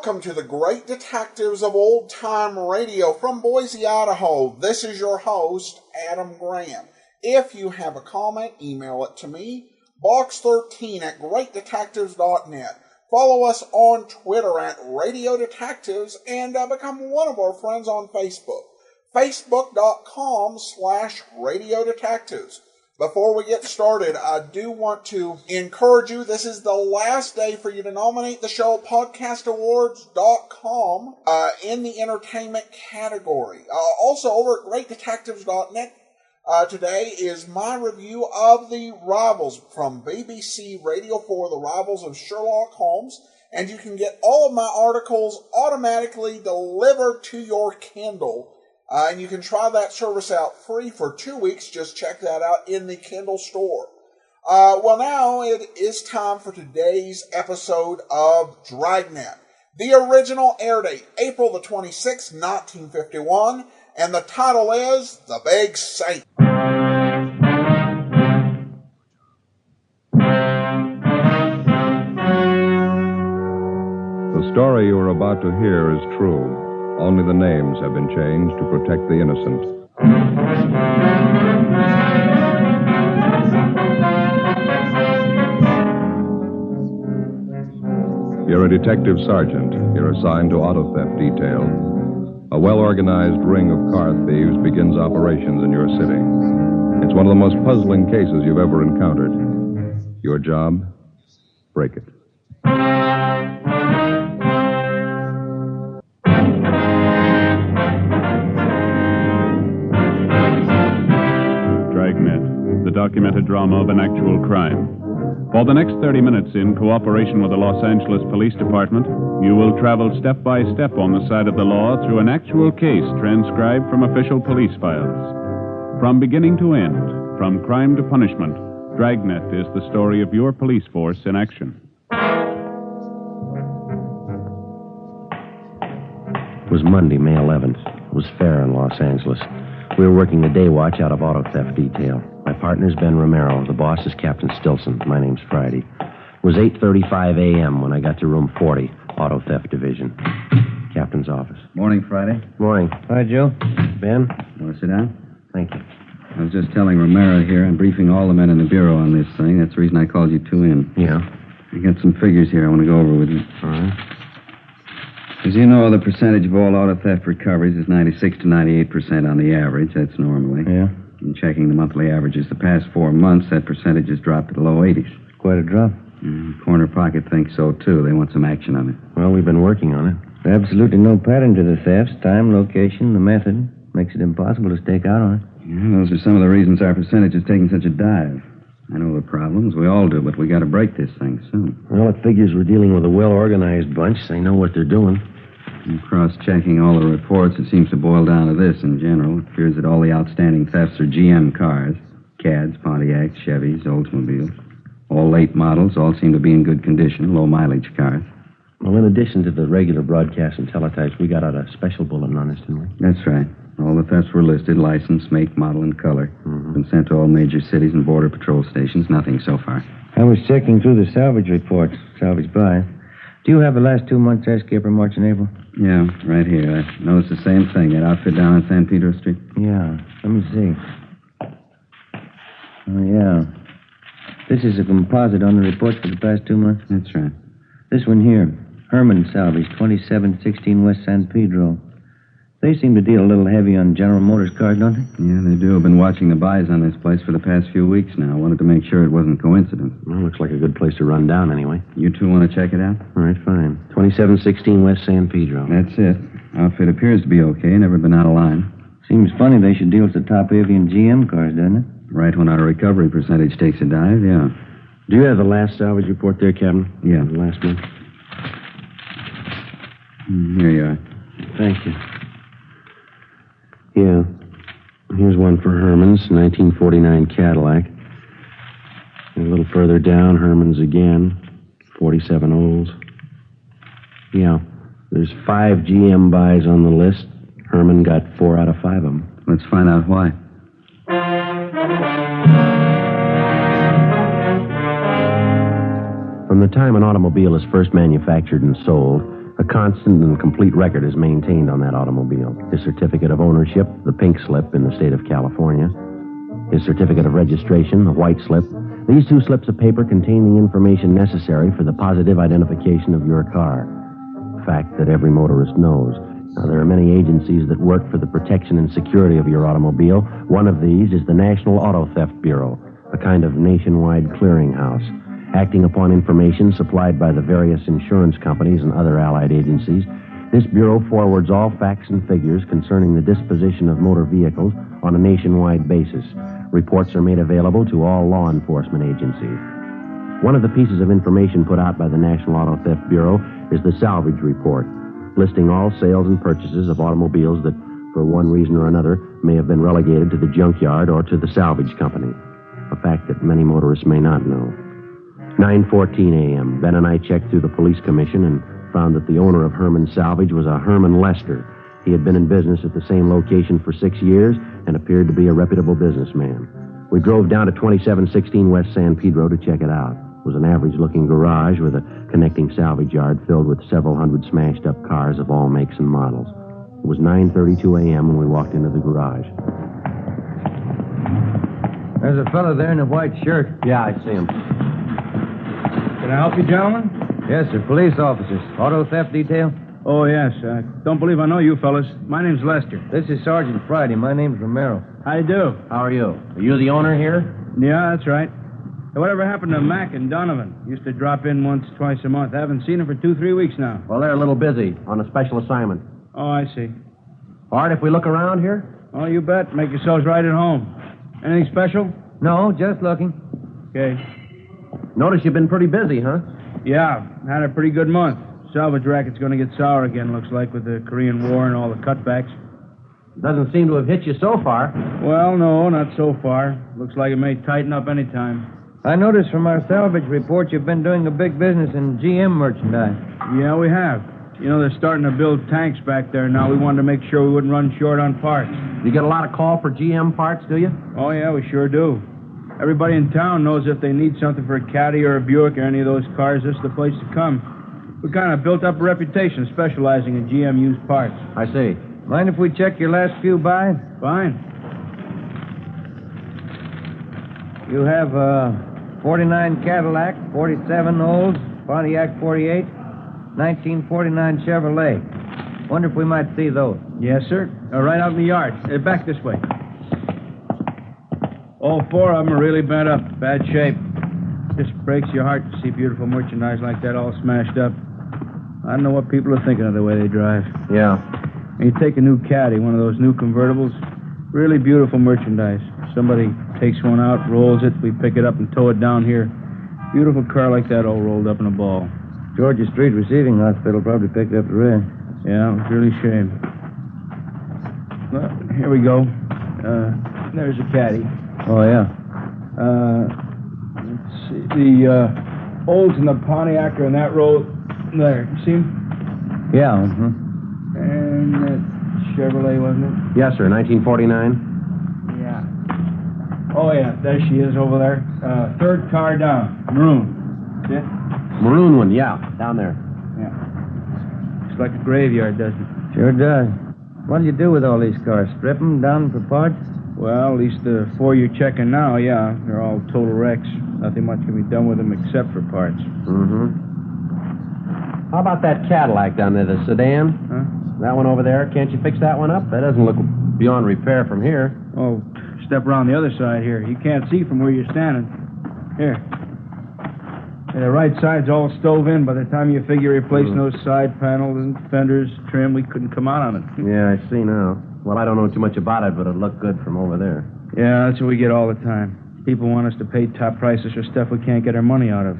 welcome to the Great Detectives of Old Time Radio from Boise, Idaho. This is your host, Adam Graham. If you have a comment, email it to me, box13@greatdetectives.net. Follow us on Twitter at Radio Detectives and become one of our friends on Facebook, facebook.com/Radio Detectives. Before we get started, I do want to encourage you, this is the last day for you to nominate the show at podcastawards.com in the entertainment category. Also, over at greatdetectives.net today is my review of The Rivals from BBC Radio 4, The Rivals of Sherlock Holmes, and you can get all of my articles automatically delivered to your Kindle. And you can try that service out free for 2 weeks. Just check that out in the Kindle store. Well, now it is time for today's episode of Dragnet. The original air date, April the 26th, 1951, and the title is The Big Saint. The story you are about to hear is true. Only the names have been changed to protect the innocent. You're a detective sergeant. You're assigned to auto theft detail. A well-organized ring of car thieves begins operations in your city. It's one of the most puzzling cases you've ever encountered. Your job? Break it. Dragnet, the documented drama of an actual crime. For the next 30 minutes, in cooperation with the Los Angeles Police Department, you will travel step by step on the side of the law through an actual case transcribed from official police files. From beginning to end, from crime to punishment, Dragnet is the story of your police force in action. It was Monday, May 11th. It was fair in Los Angeles. We were working the day watch out of auto theft detail. My partner's Ben Romero. The boss is Captain Stilson. My name's Friday. It was 8:35 a.m. when I got to room 40, Auto Theft Division. Captain's office. Morning, Friday. Morning. Hi, Joe. Ben? You want to sit down? Thank you. I was just telling Romero here, I'm briefing all the men in the Bureau on this thing. That's the reason I called you two in. Yeah? I got some figures here I want to go over with you. All right. As you know, the percentage of all auto theft recoveries is 96 to 98% on the average. That's normally. Yeah? In checking the monthly averages the past 4 months, that percentage has dropped to the low 80s. Quite a drop. Corner Pocket thinks so, too. They want some action on it. Well, we've been working on it. Absolutely no pattern to the thefts. Time, location, the method. Makes it impossible to stake out on it. Yeah, those are some of the reasons our percentage is taking such a dive. I know the problems. We all do, but we got to break this thing soon. Well, it figures we're dealing with a well-organized bunch. They know what they're doing. And cross-checking all the reports, it seems to boil down to this in general. It appears that all the outstanding thefts are GM cars. CADs, Pontiacs, Chevys, Oldsmobiles. All late models, all seem to be in good condition, low-mileage cars. Well, in addition to the regular broadcasts and teletypes, we got out a special bulletin on this, didn't we? That's right. All the thefts were listed, license, make, model, and color. Been sent to all major cities and border patrol stations. Nothing so far. I was checking through the salvage reports. Salvage by. Do you have the last 2 months' escape for March and April? Yeah, right here. I noticed the same thing. That outfit down on San Pedro Street. Yeah. Let me see. Oh, yeah. This is a composite on the reports for the past 2 months. That's right. This one here. Herman Salvage, 2716 West San Pedro. They seem to deal a little heavy on General Motors cars, don't they? Yeah, they do. I've been watching the buys on this place for the past few weeks now. I wanted to make sure it wasn't coincidence. Well, looks like a good place to run down anyway. You two want to check it out? All right, fine. 2716 West San Pedro. That's it. Outfit appears to be okay. Never been out of line. Seems funny they should deal with the top avian GM cars, doesn't it? Right when our recovery percentage takes a dive, yeah. Do you have the last salvage report there, Captain? Yeah. The last one? Here you are. Thank you. Yeah. Here's one for Herman's, 1949 Cadillac. And a little further down, Herman's again, 47 Olds. Yeah. There's 5 GM buys on the list. Herman got 4 out of 5 of them. Let's find out why. From the time an automobile is first manufactured and sold, A constant and complete record is maintained on that automobile. His certificate of ownership, the pink slip in the state of California. His certificate of registration, the white slip. These two slips of paper contain the information necessary for the positive identification of your car. A fact that every motorist knows. Now, there are many agencies that work for the protection and security of your automobile. One of these is the National Auto Theft Bureau, a kind of nationwide clearinghouse. Acting upon information supplied by the various insurance companies and other allied agencies, this bureau forwards all facts and figures concerning the disposition of motor vehicles on a nationwide basis. Reports are made available to all law enforcement agencies. One of the pieces of information put out by the National Auto Theft Bureau is the salvage report, listing all sales and purchases of automobiles that, for one reason or another, may have been relegated to the junkyard or to the salvage company, a fact that many motorists may not know. 9:14 a.m., Ben and I checked through the police commission and found that the owner of Herman Salvage was a Herman Lester. He had been in business at the same location for 6 years and appeared to be a reputable businessman. We drove down to 2716 West San Pedro to check it out. It was an average-looking garage with a connecting salvage yard filled with several hundred smashed-up cars of all makes and models. It was 9:32 a.m. when we walked into the garage. There's a fellow there in a white shirt. Yeah, I see him. Can I help you, gentlemen? Yes, sir. Police officers. Auto theft detail? Oh, yes. I don't believe I know you fellas. My name's Lester. This is Sergeant Friday. My name's Romero. How you do? How are you? Are you the owner here? Yeah, that's right. Hey, whatever happened to Mac and Donovan? Used to drop in once, twice a month. I haven't seen them for 2-3 weeks now. Well, they're a little busy on a special assignment. Oh, I see. All right, if we look around here? Oh, you bet. Make yourselves right at home. Anything special? No, just looking. Okay. Notice you've been pretty busy, huh? Yeah, had a pretty good month. Salvage racket's going to get sour again, looks like, with the Korean War and all the cutbacks. Doesn't seem to have hit you so far. Well, no, not so far. Looks like it may tighten up any time. I noticed from our salvage report you've been doing a big business in GM merchandise. Yeah, we have. You know, they're starting to build tanks back there now. We wanted to make sure we wouldn't run short on parts. You get a lot of call for GM parts, do you? Oh, yeah, we sure do. Everybody in town knows if they need something for a Caddy or a Buick or any of those cars, this is the place to come. We kind of built up a reputation specializing in GM used parts. I see. Mind if we check your last few buys? Fine. You have 49 Cadillac, 47 Olds, Pontiac 48, 1949 Chevrolet. Wonder if we might see those. Yes, sir. Right out in the yard. Back this way. All four of them are really bent up. Bad shape. Just breaks your heart to see beautiful merchandise like that all smashed up. I don't know what people are thinking of the way they drive. Yeah. And you take a new Caddy, one of those new convertibles, really beautiful merchandise. Somebody takes one out, rolls it, we pick it up and tow it down here. Beautiful car like that all rolled up in a ball. Georgia Street Receiving Hospital probably picked up the rear. Yeah, it was really a shame. Well, here we go. There's a Caddy. Oh, yeah. Let's see. The Olds and the Pontiac are in that row there. You see them? Yeah, And that Chevrolet, wasn't it? Yes, sir. 1949. Yeah. Oh, yeah. There she is over there. Third car down. Maroon. See it? Maroon one, yeah. Down there. Yeah. Looks like a graveyard, doesn't it? Sure does. What do you do with all these cars? Strip them down for parts? Well, at least the four you're checking now, yeah. They're all total wrecks. Nothing much can be done with them except for parts. Mm-hmm. How about that Cadillac down there, the sedan? Huh? That one over there, can't you fix that one up? That doesn't look beyond repair from here. Oh, step around the other side here. You can't see from where you're standing. Here. And the right side's all stove in. By the time you figure replacing those side panels and fenders, trim, we couldn't come out on it. Yeah, I see now. Well, I don't know too much about it, but it looked good from over there. Yeah, that's what we get all the time. People want us to pay top prices for stuff we can't get our money out of.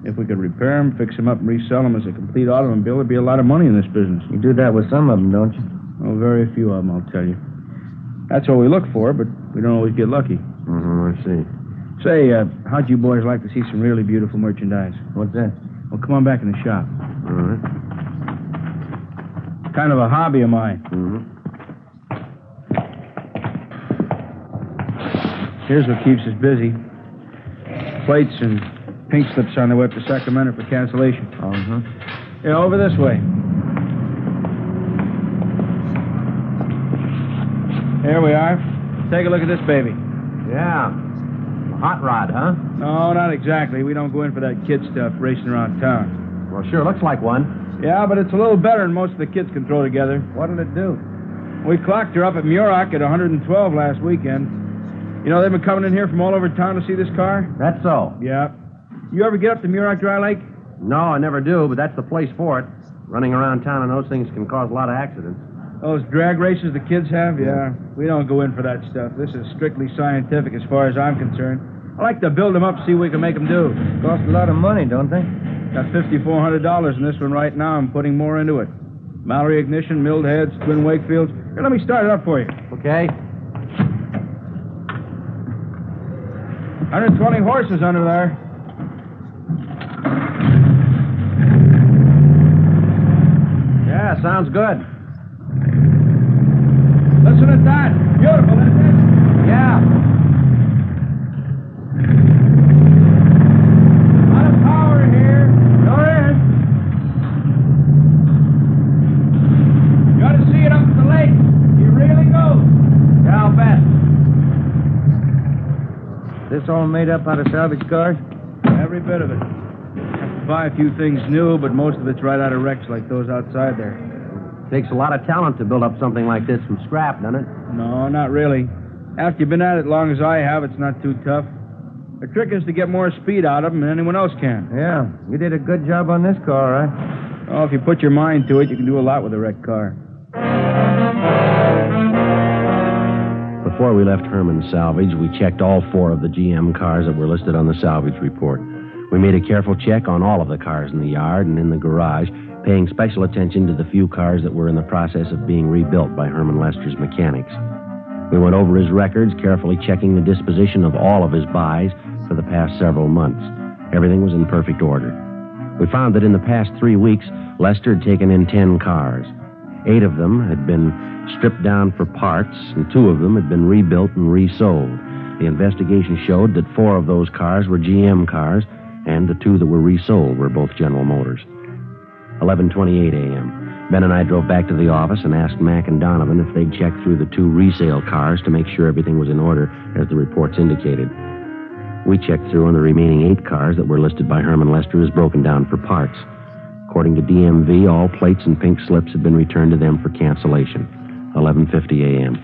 If we could repair them, fix them up, and resell them as a complete automobile, there'd be a lot of money in this business. You do that with some of them, don't you? Oh, very few of them, I'll tell you. That's what we look for, but we don't always get lucky. Mm-hmm, I see. Say, how'd you boys like to see some really beautiful merchandise? What's that? Well, come on back in the shop. All right. Kind of a hobby of mine. Mm-hmm. Here's what keeps us busy. Plates and pink slips on their way up to Sacramento for cancellation. Uh-huh. Yeah, over this way. Here we are. Take a look at this baby. Yeah. Hot rod, huh? No, not exactly. We don't go in for that kid stuff racing around town. Well, sure looks like one. Yeah, but it's a little better than most of the kids can throw together. What'll it do? We clocked her up at Muroc at 112 last weekend. You know, they've been coming in here from all over town to see this car? That's so. Yeah. You ever get up to Muroc Dry Lake? No, I never do, but that's the place for it. Running around town on those things can cause a lot of accidents. Those drag races the kids have? Yeah. We don't go in for that stuff. This is strictly scientific as far as I'm concerned. I like to build them up, see what we can make them do. Cost a lot of money, don't they? Got $5,400 in this one right now. I'm putting more into it. Mallory ignition, milled heads, twin Wakefields. Here, let me start it up for you. Okay. 120 horses under there. Yeah, sounds good. Listen at that. Beautiful, isn't it? Yeah. A lot of power here. Sure is. You ought to see it up at the lake. It really goes. Yeah, I'll bet. This all made up out of salvage cars? Every bit of it. Have to buy a few things new, but most of it's right out of wrecks like those outside there. Takes a lot of talent to build up something like this from scrap, doesn't it? No, not really. After you've been at it as long as I have, it's not too tough. The trick is to get more speed out of them than anyone else can. Yeah, you did a good job on this car, right? Oh, if you put your mind to it, you can do a lot with a wrecked car. Before we left Herman's Salvage, we checked all 4 of the GM cars that were listed on the salvage report. We made a careful check on all of the cars in the yard and in the garage, paying special attention to the few cars that were in the process of being rebuilt by Herman Lester's mechanics. We went over his records, carefully checking the disposition of all of his buys for the past several months. Everything was in perfect order. We found that in the past 3 weeks, Lester had taken in 10 cars. 8 of them had been stripped down for parts, and 2 of them had been rebuilt and resold. The investigation showed that 4 of those cars were GM cars, and the 2 that were resold were both General Motors. 11:28 a.m. Ben and I drove back to the office and asked Mac and Donovan if they'd check through the 2 resale cars to make sure everything was in order, as the reports indicated. We checked through on the remaining 8 cars that were listed by Herman Lester as broken down for parts. According to DMV, all plates and pink slips had been returned to them for cancellation. 11:50 a.m.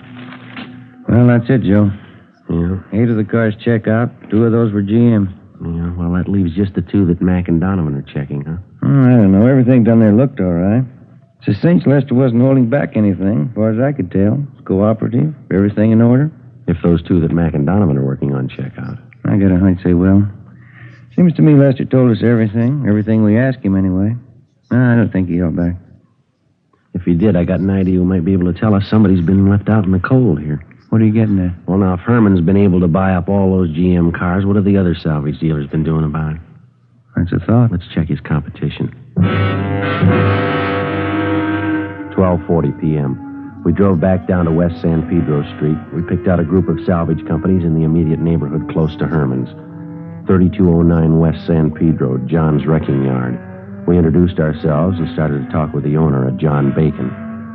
Well, that's it, Joe. Yeah? 8 of the cars check out. 2 of those were GM. Yeah, well, that leaves just the 2 that Mac and Donovan are checking, huh? I don't know. Everything down there looked all right. It's a cinch Lester wasn't holding back anything, as far as I could tell. It's cooperative. Everything in order. If those 2 that Mac and Donovan are working on check out. I got a hunch they will. Seems to me Lester told us everything. Everything we asked him, anyway. I don't think he held back. If he did, I got an idea who might be able to tell us somebody's been left out in the cold here. What are you getting at? Well, now, if Herman's been able to buy up all those GM cars, what have the other salvage dealers been doing about it? That's a thought. Let's check his competition. 12:40 p.m. We drove back down to West San Pedro Street. We picked out a group of salvage companies in the immediate neighborhood close to Herman's. 3209 West San Pedro, John's Wrecking Yard. We introduced ourselves and started to talk with the owner, a John Bacon.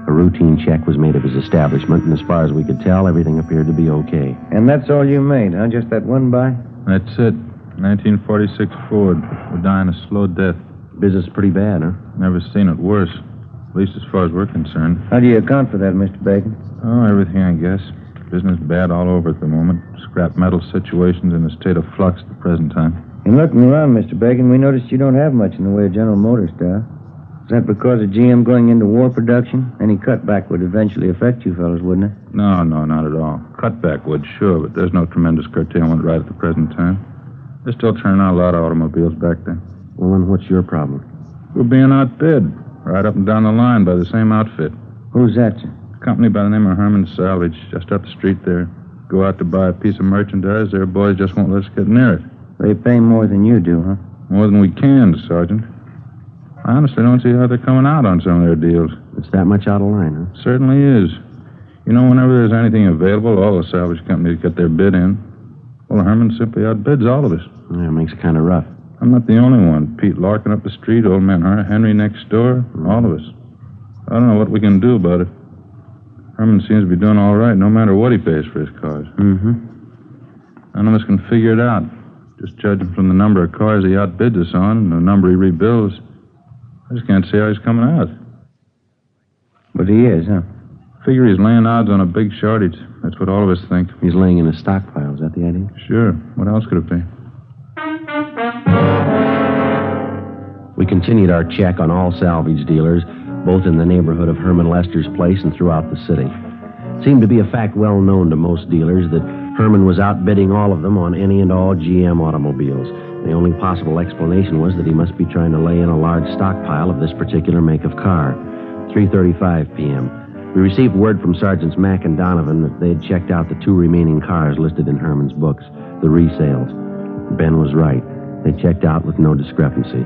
A routine check was made of his establishment, and as far as we could tell, everything appeared to be okay. And that's all you made, huh? Just that one buy? That's it. 1946 Ford. We're dying a slow death. Business pretty bad, huh? Never seen it worse. At least as far as we're concerned. How do you account for that, Mr. Bacon? Oh, everything, I guess. Business bad all over at the moment. Scrap metal situation's in a state of flux at the present time. In looking around, Mr. Bacon, we noticed you don't have much in the way of General Motors stuff. Is that because of GM going into war production? Any cutback would eventually affect you fellas, wouldn't it? No, not at all. Cutback would, sure, but there's no tremendous curtailment right at the present time. They're still turning out a lot of automobiles back there. Well, then what's your problem? We're being outbid, right up and down the line by the same outfit. Who's that, sir? A company by the name of Herman Salvage, just up the street there. Go out to buy a piece of merchandise, their boys just won't let us get near it. They pay more than you do, huh? More than we can, Sergeant. I honestly don't see how they're coming out on some of their deals. It's that much out of line, huh? Certainly is. You know, whenever there's anything available, all the salvage companies get their bid in. Well, Herman simply outbids all of us. Yeah, it makes it kind of rough. I'm not the only one. Pete Larkin up the street, old man Henry next door, all of us. I don't know what we can do about it. Herman seems to be doing all right, no matter what he pays for his cars. None of us can figure it out. Just judging from the number of cars he outbids us on and the number he rebuilds, I just can't see how he's coming out. But he is, huh? Figure he's laying odds on a big shortage. That's what all of us think. He's laying in a stockpile. Is that the idea? Sure. What else could it be? We continued our check on all salvage dealers, both in the neighborhood of Herman Lester's place and throughout the city. It seemed to be a fact well known to most dealers that Herman was outbidding all of them on any and all GM automobiles. The only possible explanation was that he must be trying to lay in a large stockpile of this particular make of car. 3:35 p.m. We received word from Sergeants Mack and Donovan that they had checked out the 2 remaining cars listed in Herman's books, the resales. Ben was right. They checked out with no discrepancy.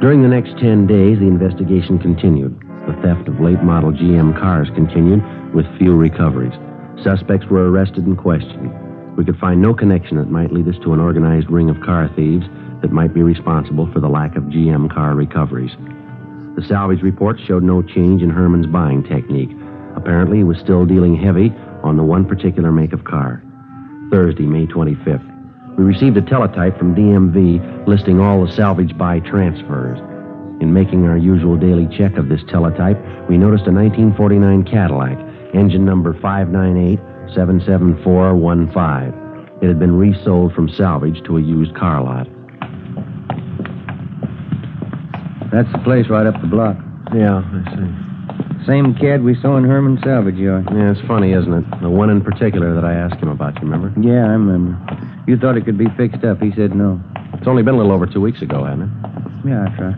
During the next 10 days, the investigation continued. The theft of late-model GM cars continued with few recoveries. Suspects were arrested and questioned. We could find no connection that might lead us to an organized ring of car thieves that might be responsible for the lack of GM car recoveries. The salvage reports showed no change in Herman's buying technique. Apparently, he was still dealing heavy on the one particular make of car. Thursday, May 25th. We received a teletype from DMV listing all the salvage buy transfers. In making our usual daily check of this teletype, we noticed a 1949 Cadillac, engine number 598-77415. It had been resold from salvage to a used car lot. That's the place right up the block. Yeah, I see. Same cad we saw in Herman's salvage yard. Yeah, it's funny, isn't it? The one in particular that I asked him about, you remember? Yeah, I remember. You thought it could be fixed up. He said no. It's only been a little over 2 weeks ago, hasn't it? Yeah, that's right.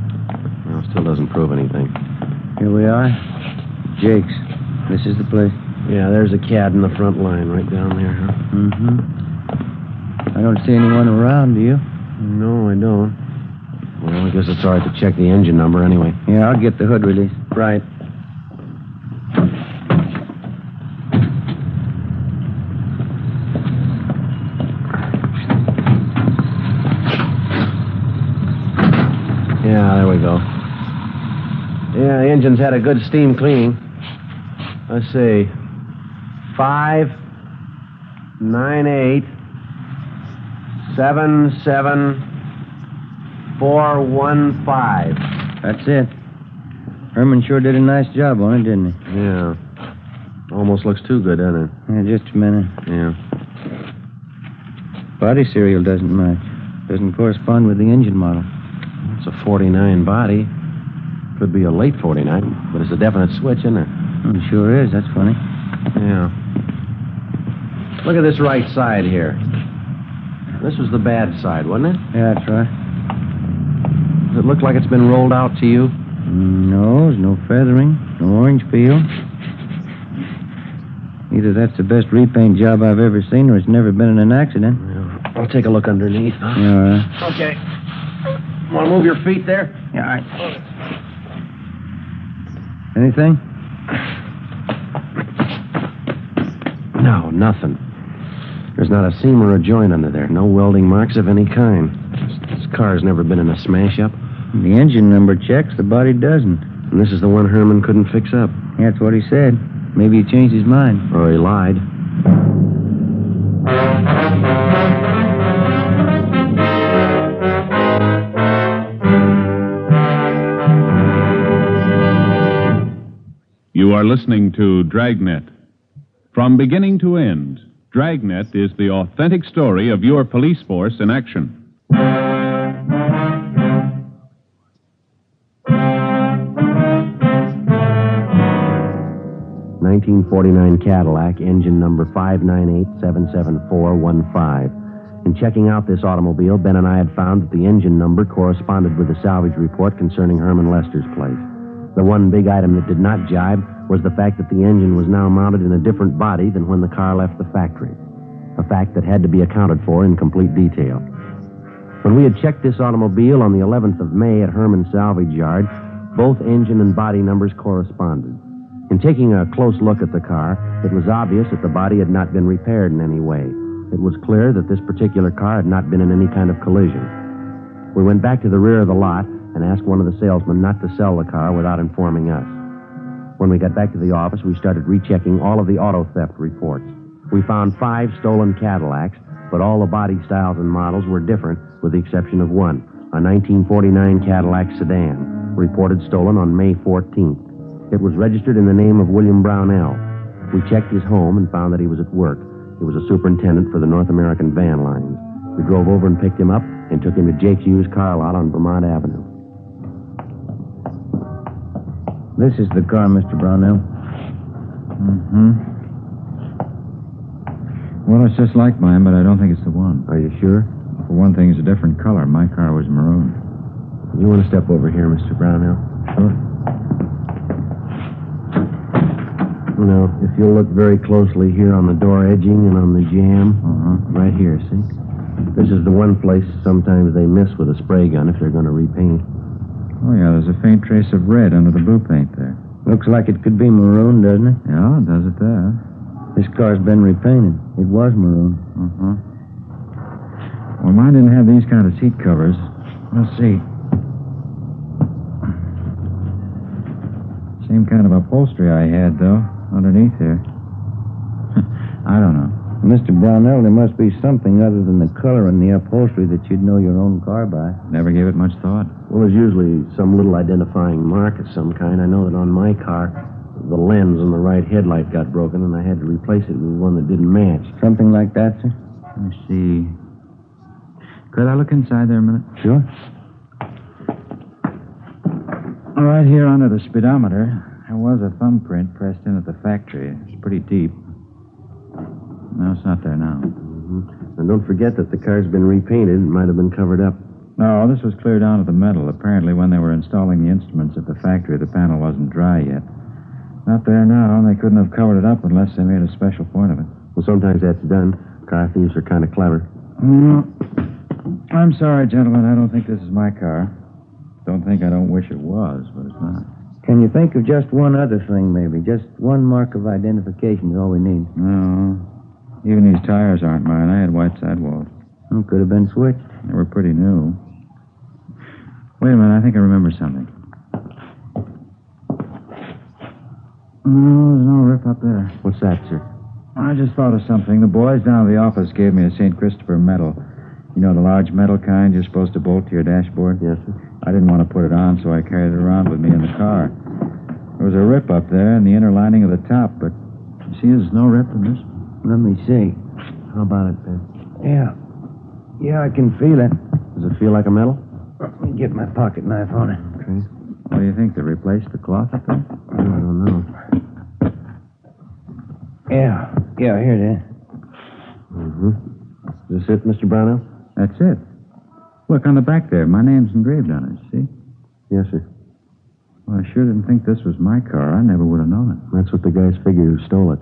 Well, it still doesn't prove anything. Here we are. Jake's. This is the place. Yeah, there's a cad in the front line right down there, huh? I don't see anyone around, do you? No, I don't. Well, I guess it's all right to check the engine number anyway. Yeah, I'll get the hood released. Right. Yeah, there we go. Yeah, the engine's had a good steam cleaning. Let's see. 598-77415. That's it. Herman sure did a nice job on it, didn't he? Yeah. Almost looks too good, doesn't it? Yeah, just a minute. Yeah. Body serial doesn't match. Doesn't correspond with the engine model. It's a 49 body. Could be a late 49, but it's a definite switch, isn't it? It sure is. That's funny. Yeah. Look at this right side here. This was the bad side, wasn't it? Yeah, that's right. Does it look like it's been rolled out to you? No, there's no feathering, no orange peel. Either that's the best repaint job I've ever seen, or it's never been in an accident. Yeah. I'll take a look underneath. Huh? Yeah, all right. Okay. Want to move your feet there? Yeah, all right. Anything? No, nothing. There's not a seam or a joint under there. No welding marks of any kind. This car's never been in a smash-up. The engine number checks, the body doesn't. And this is the one Herman couldn't fix up. That's what he said. Maybe he changed his mind. Or he lied. You are listening to Dragnet. From beginning to end, Dragnet is the authentic story of your police force in action. 1949 Cadillac, engine number 598-77415. In checking out this automobile, Ben and I had found that the engine number corresponded with the salvage report concerning Herman Lester's place. The one big item that did not jibe was the fact that the engine was now mounted in a different body than when the car left the factory, a fact that had to be accounted for in complete detail. When we had checked this automobile on the 11th of May at Herman's salvage yard, both engine and body numbers corresponded. In taking a close look at the car, it was obvious that the body had not been repaired in any way. It was clear that this particular car had not been in any kind of collision. We went back to the rear of the lot and asked one of the salesmen not to sell the car without informing us. When we got back to the office, we started rechecking all of the auto theft reports. We found 5 stolen Cadillacs, but all the body styles and models were different, with the exception of one, a 1949 Cadillac sedan, reported stolen on May 14th. It was registered in the name of William Brownell. We checked his home and found that he was at work. He was a superintendent for the North American Van Lines. We drove over and picked him up and took him to Jake's used car lot on Vermont Avenue. This is the car, Mr. Brownell. Well, it's just like mine, but I don't think it's the one. Are you sure? For one thing, it's a different color. My car was maroon. You want to step over here, Mr. Brownell? Sure. Now, if you'll look very closely here on the door edging and on the jamb, right here, see? This is the one place sometimes they miss with a spray gun if they're going to repaint. Oh, yeah, there's a faint trace of red under the blue paint there. Looks like it could be maroon, doesn't it? Yeah, does it there? This car's been repainted. It was maroon. Well, mine didn't have these kind of seat covers. Let's see. Same kind of upholstery I had, though, underneath here. I don't know. Mr. Brownell, there must be something other than the color and the upholstery that you'd know your own car by. Never gave it much thought. Well, there's usually some little identifying mark of some kind. I know that on my car, the lens on the right headlight got broken, and I had to replace it with one that didn't match. Something like that, sir? Let me see. Could I look inside there a minute? Sure. Right here under the speedometer, there was a thumbprint pressed in at the factory. It's pretty deep. No, it's not there now. And don't forget that the car's been repainted. It might have been covered up. No, this was clear down to the metal. Apparently, when they were installing the instruments at the factory, the panel wasn't dry yet. Not there now, and they couldn't have covered it up unless they made a special point of it. Well, sometimes that's done. Car thieves are kind of clever. I'm sorry, gentlemen. I don't think this is my car. Don't think I don't wish it was, but it's not. Can you think of just one other thing, maybe? Just one mark of identification is all we need. No. Even these tires aren't mine. I had white sidewalls. Oh, could have been switched. They were pretty new. Wait a minute. I think I remember something. No, there's no rip up there. What's that, sir? I just thought of something. The boys down at the office gave me a St. Christopher medal. You know, the large metal kind you're supposed to bolt to your dashboard? Yes, sir. I didn't want to put it on, so I carried it around with me in the car. There was a rip up there in the inner lining of the top, but you see there's no rip in this. Let me see. How about it, Ben? Yeah, I can feel it. Does it feel like a metal? Let me get my pocket knife on it. Okay. What do you think? They replaced the cloth up there? I don't know. Yeah, here it is. Is this it, Mr. Brownell? That's it. Look, on the back there, my name's engraved on it, see? Yes, sir. Well, I sure didn't think this was my car. I never would have known it. That's what the guys figured who stole it.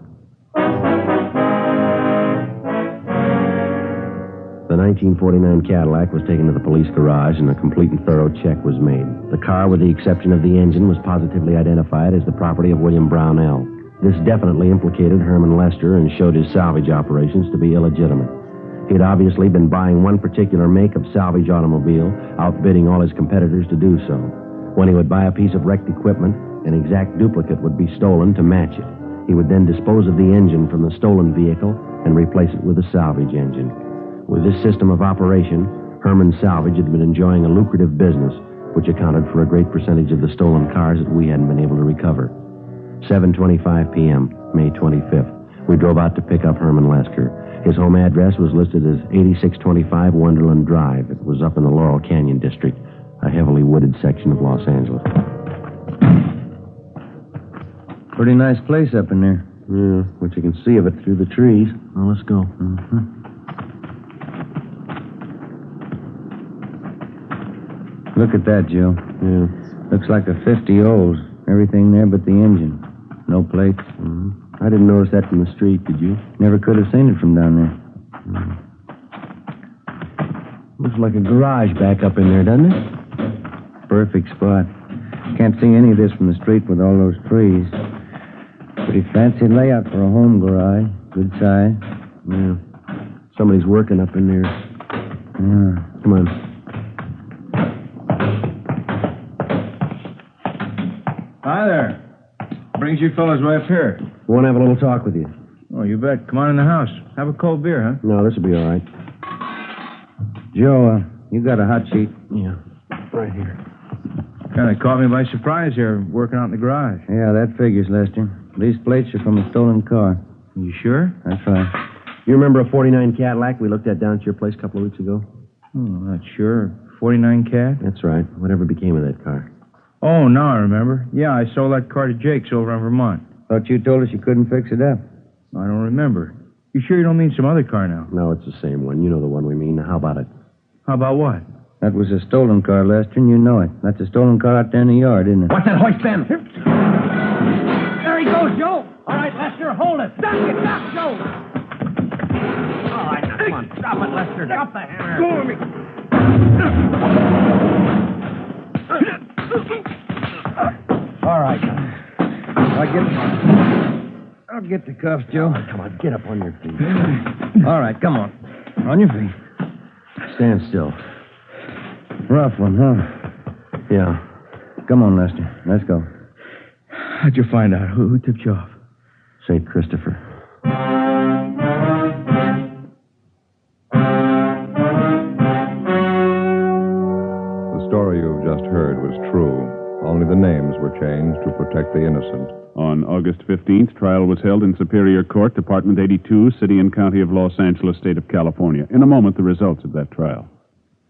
The 1949 Cadillac was taken to the police garage and a complete and thorough check was made. The car, with the exception of the engine, was positively identified as the property of William Brownell. This definitely implicated Herman Lester and showed his salvage operations to be illegitimate. He had obviously been buying one particular make of salvage automobile, outbidding all his competitors to do so. When he would buy a piece of wrecked equipment, an exact duplicate would be stolen to match it. He would then dispose of the engine from the stolen vehicle and replace it with a salvage engine. With this system of operation, Herman Salvage had been enjoying a lucrative business, which accounted for a great percentage of the stolen cars that we hadn't been able to recover. 7:25 p.m., May 25th. We drove out to pick up Herman Lester. His home address was listed as 8625 Wonderland Drive. It was up in the Laurel Canyon district, a heavily wooded section of Los Angeles. Pretty nice place up in there. Yeah, but you can see of it through the trees. Well, let's go. Look at that, Joe. Yeah. Looks like a 50 O's. Everything there but the engine. No plates. I didn't notice that from the street, did you? Never could have seen it from down there. Looks like a garage back up in there, doesn't it? Perfect spot. Can't see any of this from the street with all those trees. Pretty fancy layout for a home garage. Good size. Yeah. Somebody's working up in there. Yeah. Come on. Hi there. brings you fellas way up here? We want to have a little talk with you. Oh, you bet. Come on in the house. Have a cold beer, huh? No, this will be all right. Joe, you got a hot sheet? Yeah, right here. Kind of caught me by surprise here, working out in the garage. Yeah, that figures, Lester. These plates are from a stolen car. You sure? That's right. You remember a 49 Cadillac we looked at down at your place a couple of weeks ago? Oh, not sure. 49 Cad? That's right. Whatever became of that car? Oh, now I remember. Yeah, I sold that car to Jake's over in Vermont. Thought you told us you couldn't fix it up. I don't remember. You sure you don't mean some other car now? No, it's the same one. You know the one we mean. How about it? How about what? That was a stolen car, Lester, and you know it. That's a stolen car out there in the yard, isn't it? What's that hoist, Ben? There he goes, Joe. All right, Lester, hold it. Stop it, stop, Joe. All right, now, come on. Drop it, Lester. Drop the hammer. Go with me. All right. I'll get the cuffs, Joe. Come on, get up on your feet. All right, come on. On your feet. Stand still. Rough one, huh? Yeah. Come on, Lester. Let's go. How'd you find out? Who tipped you off? St. Christopher. The story you've just heard was true. Only the names were changed to protect the innocent. On August 15th, trial was held in Superior Court, Department 82, City and County of Los Angeles, State of California. In a moment, the results of that trial.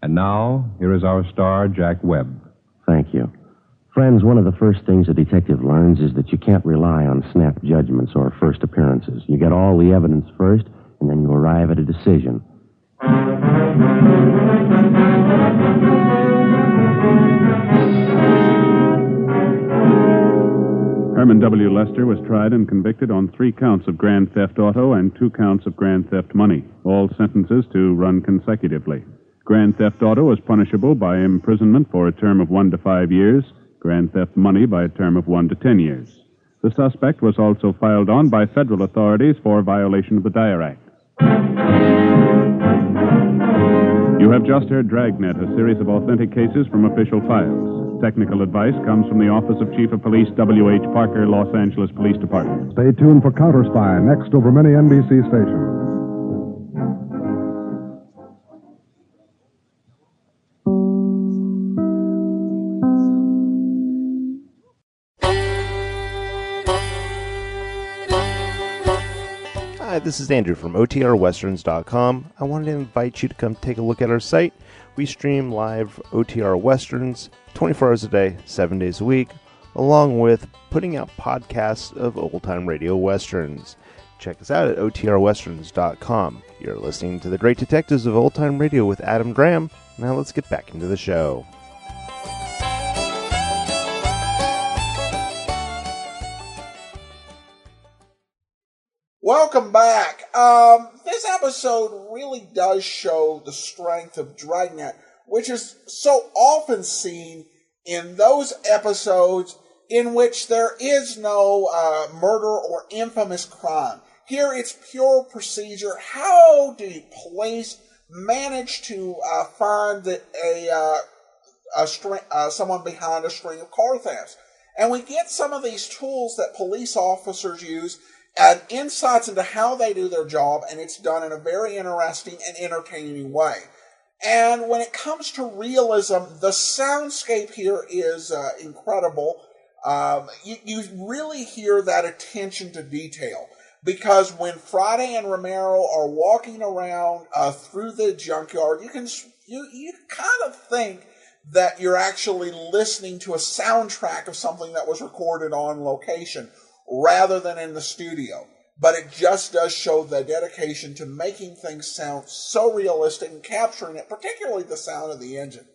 And now, here is our star, Jack Webb. Thank you. Friends, one of the first things a detective learns is that you can't rely on snap judgments or first appearances. You get all the evidence first, and then you arrive at a decision. Herman W. Lester was tried and convicted on 3 counts of grand theft auto and 2 counts of grand theft money, all sentences to run consecutively. Grand theft auto is punishable by imprisonment for a term of 1 to 5 years, grand theft money by a term of 1 to 10 years. The suspect was also filed on by federal authorities for violation of the Dyer Act. You have just heard Dragnet, a series of authentic cases from official files. Technical advice comes from the Office of Chief of Police W.H. Parker, Los Angeles Police Department. Stay tuned for Counter Spy, next over many NBC stations. Hi, this is Andrew from OTRWesterns.com. I wanted to invite you to come take a look at our site. We stream live OTR Westerns 24 hours a day, 7 days a week, along with putting out podcasts of old-time radio westerns. Check us out at OTRWesterns.com. You're listening to The Great Detectives of Old-Time Radio with Adam Graham. Now let's get back into the show. Welcome back. This episode really does show the strength of Dragnet, which is so often seen in those episodes in which there is no murder or infamous crime. Here it's pure procedure. How do police manage to find someone behind a string of car thefts? And we get some of these tools that police officers use and insights into how they do their job, and it's done in a very interesting and entertaining way. And when it comes to realism, the soundscape here is incredible. You really hear that attention to detail, because when Friday and Romero are walking around through the junkyard, you kind of think that you're actually listening to a soundtrack of something that was recorded on location, rather than in the studio. But it just does show the dedication to making things sound so realistic and capturing it, particularly the sound of the engine.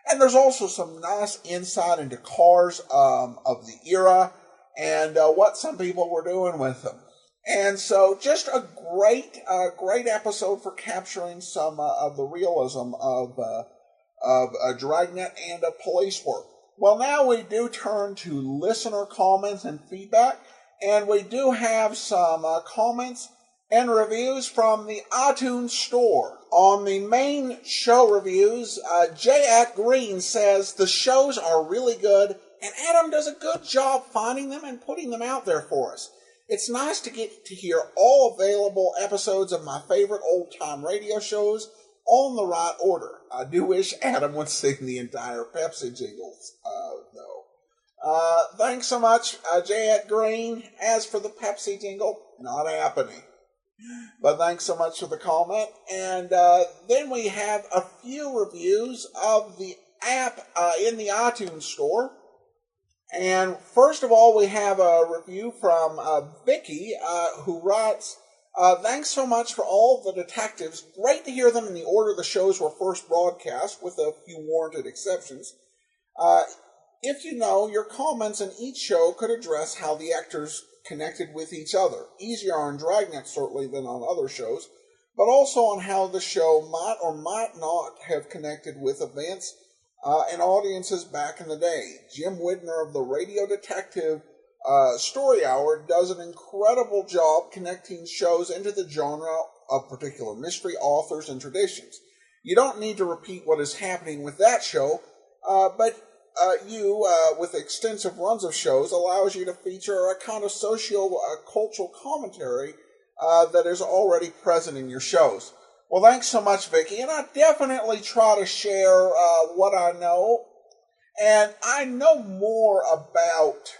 And there's also some nice insight into cars of the era and what some people were doing with them. And so just a great episode for capturing some of the realism of Dragnet and of police work. Well, now we do turn to listener comments and feedback. And we do have some comments and reviews from the iTunes store. On the main show reviews, J. At Green says, the shows are really good and Adam does a good job finding them and putting them out there for us. It's nice to get to hear all available episodes of my favorite old-time radio shows all in the right order. I do wish Adam would sing the entire Pepsi jingles, though. Thanks so much, J. Ed Green. As for the Pepsi jingle, not happening. But thanks so much for the comment. And then we have a few reviews of the app in the iTunes store. And first of all, we have a review from Vicky, who writes, thanks so much for all the detectives. Great to hear them in the order the shows were first broadcast, with a few warranted exceptions. If you know, your comments in each show could address how the actors connected with each other. Easier on Dragnet, certainly, than on other shows, but also on how the show might or might not have connected with events and audiences back in the day. Jim Widner of the Radio Detective Story Hour does an incredible job connecting shows into the genre of particular mystery authors and traditions. You don't need to repeat what is happening with that show, but you, with extensive runs of shows, allows you to feature a kind of socio-cultural commentary that is already present in your shows. Well, thanks so much, Vicky, and I definitely try to share what I know, and I know more about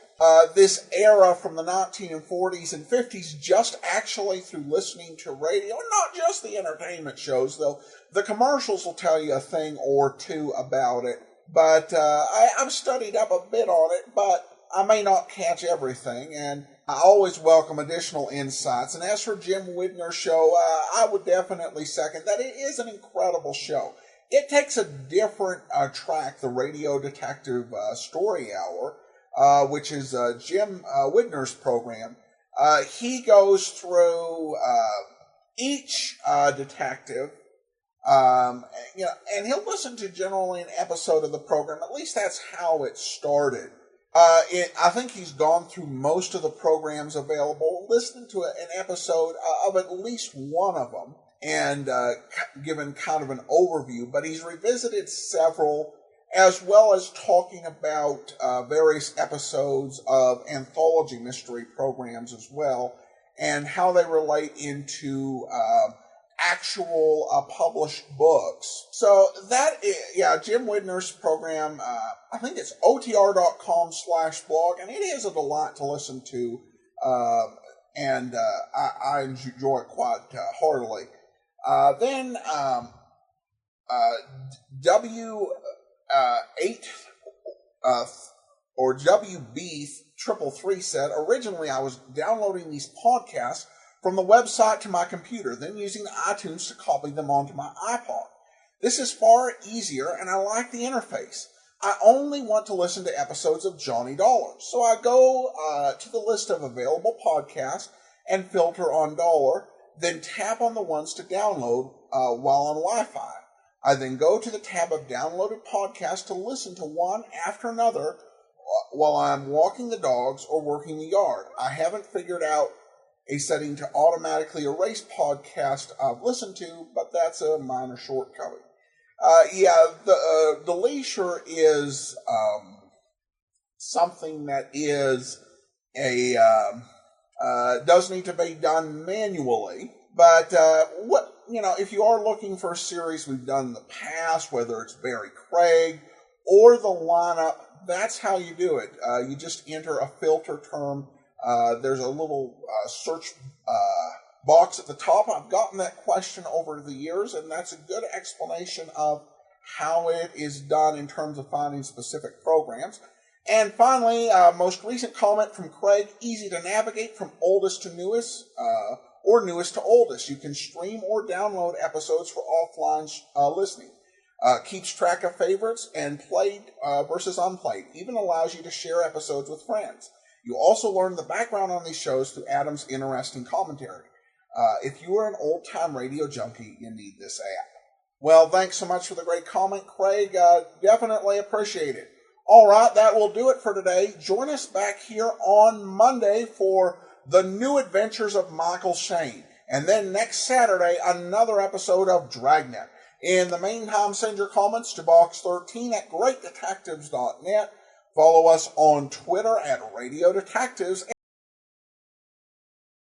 this era from the 1940s and 50s just actually through listening to radio, and not just the entertainment shows, though. The commercials will tell you a thing or two about it, but I've studied up a bit on it, but I may not catch everything, and I always welcome additional insights. And as for Jim Widner's show, I would definitely second that. It is an incredible show. It takes a different track, the Radio Detective Story Hour, which is Jim Widner's program. He goes through each detective, and he'll listen to generally an episode of the program. At least that's how it started. I think he's gone through most of the programs available, listened to an episode of at least one of them, and given kind of an overview. But he's revisited several, as well as talking about various episodes of anthology mystery programs as well, and how they relate into actual published books. So that is, Jim Widner's program, I think it's otr.com/blog, and it is a delight to listen to, and I enjoy it quite heartily. Then WB333 said, originally I was downloading these podcasts from the website to my computer, then using iTunes to copy them onto my iPod. This is far easier, and I like the interface. I only want to listen to episodes of Johnny Dollar, so I go to the list of available podcasts and filter on Dollar, then tap on the ones to download while on Wi-Fi. I then go to the tab of downloaded podcasts to listen to one after another while I'm walking the dogs or working the yard. I haven't figured out a setting to automatically erase podcasts I've listened to, but that's a minor shortcoming. The deletion is something that is does need to be done manually. But if you are looking for a series we've done in the past, whether it's Barry Craig or the lineup, that's how you do it. You just enter a filter term. There's a little search box at the top. I've gotten that question over the years, and that's a good explanation of how it is done in terms of finding specific programs. And finally, most recent comment from Craig, easy to navigate from oldest to newest, or newest to oldest. You can stream or download episodes for offline listening. Keeps track of favorites and played versus unplayed. Even allows you to share episodes with friends. You also learn the background on these shows through Adam's interesting commentary. If you are an old-time radio junkie, you need this app. Well, thanks so much for the great comment, Craig. Definitely appreciate it. All right, that will do it for today. Join us back here on Monday for the new adventures of Michael Shane. And then next Saturday, another episode of Dragnet. In the meantime, send your comments to box13 at greatdetectives.net. Follow us on Twitter at Radio Detectives.